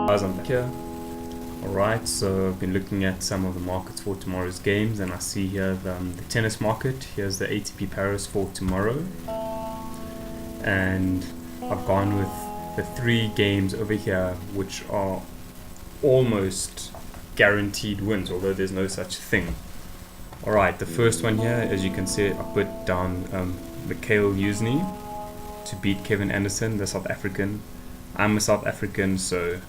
Guys, I'm back here. Alright, so I've been looking at some of the markets for tomorrow's games, and I see here the tennis market. Here's the ATP Paris for tomorrow, and I've gone with the 3 games over here which are almost guaranteed wins, although there's no such thing. Alright, the first one here, as you can see, I put down Mikhail Yuzny to beat Kevin Anderson, the South African. I'm a South African, so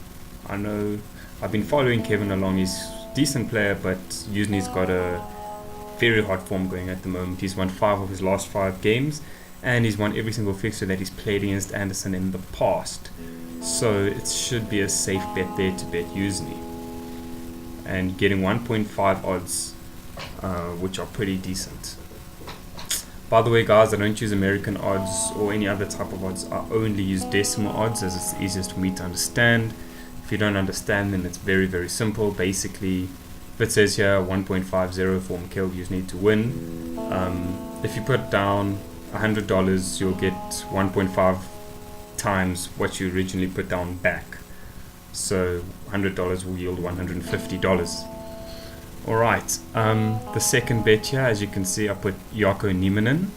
I know I've been following Kevin along. He's a decent player, but Yuzny's got a very hot form going at the moment. He's won 5 of his last 5 games, and he's won every single fixture that he's played against Anderson in the past. So it should be a safe bet there to bet Yuzny. And getting 1.5 odds, which are pretty decent. By the way, guys, I don't use American odds or any other type of odds. I only use decimal odds, as it's easiest for me to understand. If you don't understand, then it's very, very simple. Basically, if it says here 1.50 for Mikhail Yuzny to win, if you put down $100, you'll get 1.5 times what you originally put down back. So $100 will yield $150. Alright, the second bet here, as you can see, I put Jarkko Nieminen.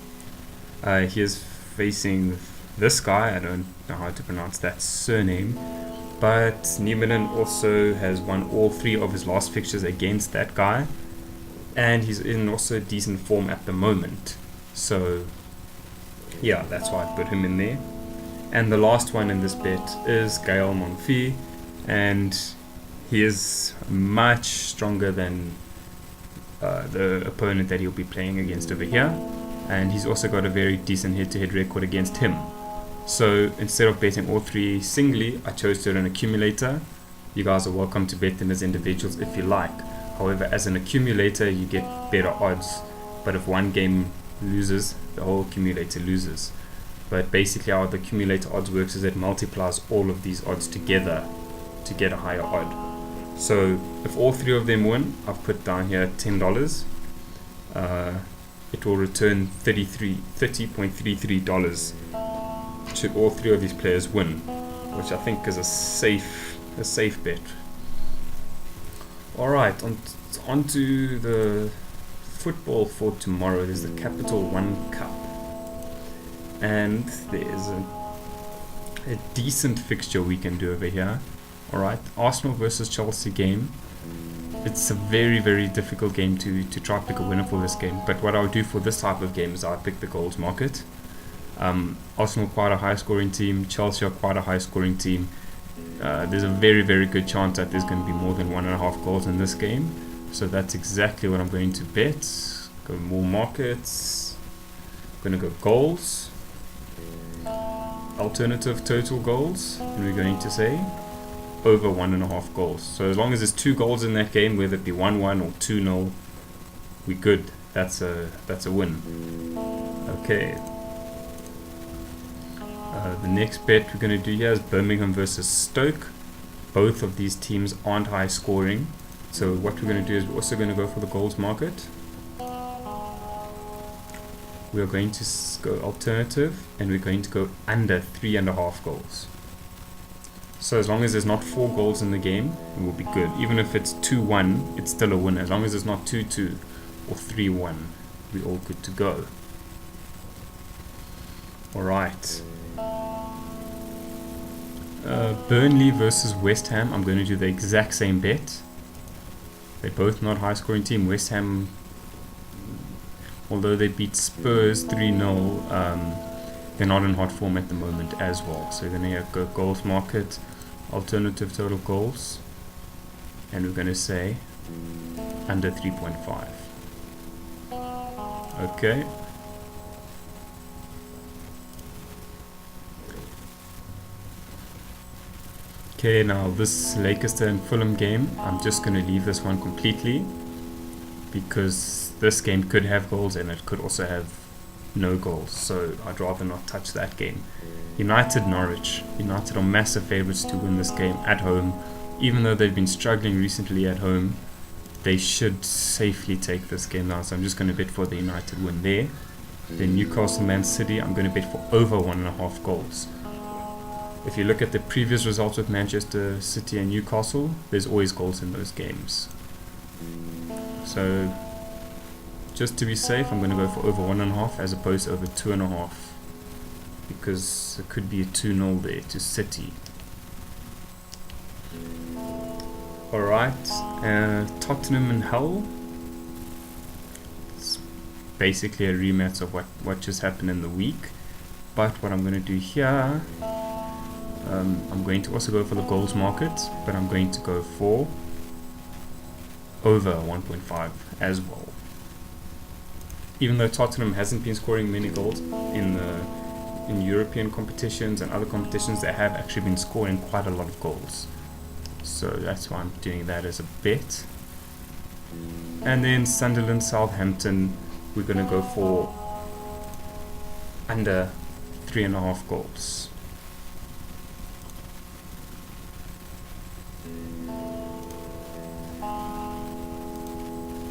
He is facing this guy. I don't know how to pronounce that surname, but Nieminen also has won all 3 of his last fixtures against that guy, and he's in also decent form at the moment. So yeah, that's why I put him in there. And the last one in this bet is Gael Monfils, and he is much stronger than the opponent that he'll be playing against over here, and he's also got a very decent head-to-head record against him. So instead of betting all 3 singly, I chose to do an accumulator. You guys are welcome to bet them as individuals if you like. However, as an accumulator, you get better odds, but if one game loses, the whole accumulator loses. But basically how the accumulator odds works is it multiplies all of these odds together to get a higher odd. So if all 3 of them win, I've put down here $10. It will return $30.33 to all 3 of these players win, which I think is a safe bet. Alright, on to the football for tomorrow. There's the Capital One Cup, and there's a decent fixture we can do over here. Alright, Arsenal versus Chelsea game. It's a very, very difficult game to try to pick a winner for this game, but what I'll do for this type of game is I'll pick the goals market. Arsenal quite a high scoring team, Chelsea are quite a high scoring team. There's a very, very good chance that there's going to be more than 1.5 goals in this game, so that's exactly what I'm going to bet. Go more markets, I'm going to go goals, alternative total goals, and we're going to say over 1.5 goals. So as long as there's 2 goals in that game, whether it be 1-1 or 2-0, we're good. That's a win. Okay. The next bet we're going to do here is Birmingham versus Stoke. Both of these teams aren't high scoring, so what we're going to do is we're also going to go for the goals market. We are going to go alternative, and we're going to go under 3.5 goals. So as long as there's not 4 goals in the game, it will be good. Even if it's 2-1, it's still a win. As long as it's not 2-2 or 3-1, we're all good to go. Alright. Burnley versus West Ham. I'm going to do the exact same bet. They're both not high scoring team. West Ham, although they beat Spurs 3-0, they're not in hot form at the moment as well. So we're going to go goals market, alternative total goals, and we're going to say under 3.5. Okay. Okay, now this Leicester and Fulham game, I'm just going to leave this one completely, because this game could have goals and it could also have no goals, so I'd rather not touch that game. United Norwich. United are massive favourites to win this game at home. Even though they've been struggling recently at home, they should safely take this game now, so I'm just going to bet for the United win there. Then Newcastle Man City, I'm going to bet for over 1.5 goals. If you look at the previous results with Manchester City and Newcastle, there's always goals in those games. So just to be safe, I'm going to go for over 1.5 as opposed to over 2.5, because it could be a 2-0 there to City. Alright, Tottenham and Hull. It's basically a rematch of what just happened in the week. But what I'm going to do here, I'm going to also go for the goals market, but I'm going to go for over 1.5 as well. Even though Tottenham hasn't been scoring many goals in European competitions and other competitions, they have actually been scoring quite a lot of goals. So that's why I'm doing that as a bet. And then Sunderland, Southampton, we're going to go for under 3.5 goals.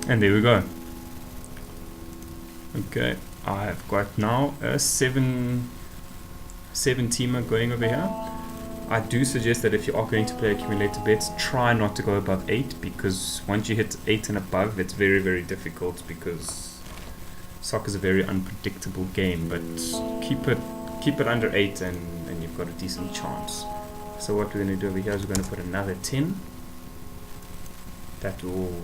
And there we go. Okay, I've got now a 7-teamer going over here. I do suggest that if you are going to play accumulator bets, try not to go above 8, because once you hit 8 and above, it's very, very difficult, because soccer is a very unpredictable game. But keep it under 8 and you've got a decent chance. So what we're going to do over here is we're going to put another 10. That will,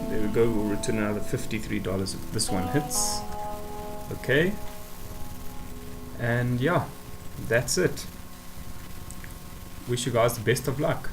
there we go, we'll return another $53 if this one hits. Okay, and yeah, that's it. Wish you guys the best of luck.